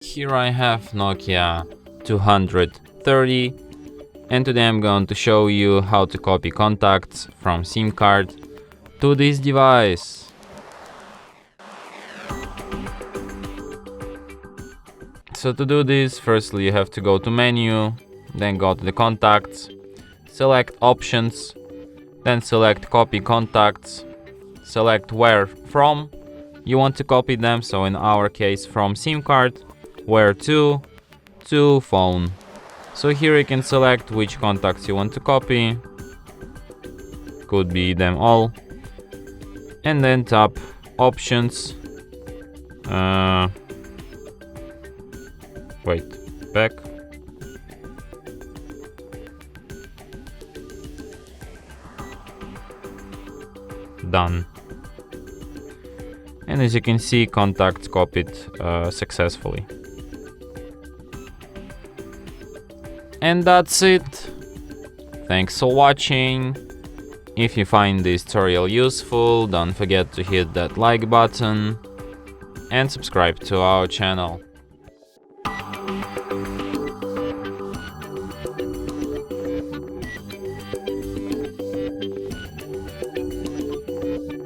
Here I have Nokia 230, and today I'm going to show you how to copy contacts from SIM card to this device. So to do this, firstly you have to go to menu, then go to the contacts, select options, then select copy contacts, select where from you want to copy them, so in our case from SIM card, where to phone. So here you can select which contacts you want to copy, could be them all, and then tap options, back, done. And as you can see, contacts copied successfully. And that's it. Thanks for watching. If you find this tutorial useful, don't forget to hit that like button and subscribe to our channel.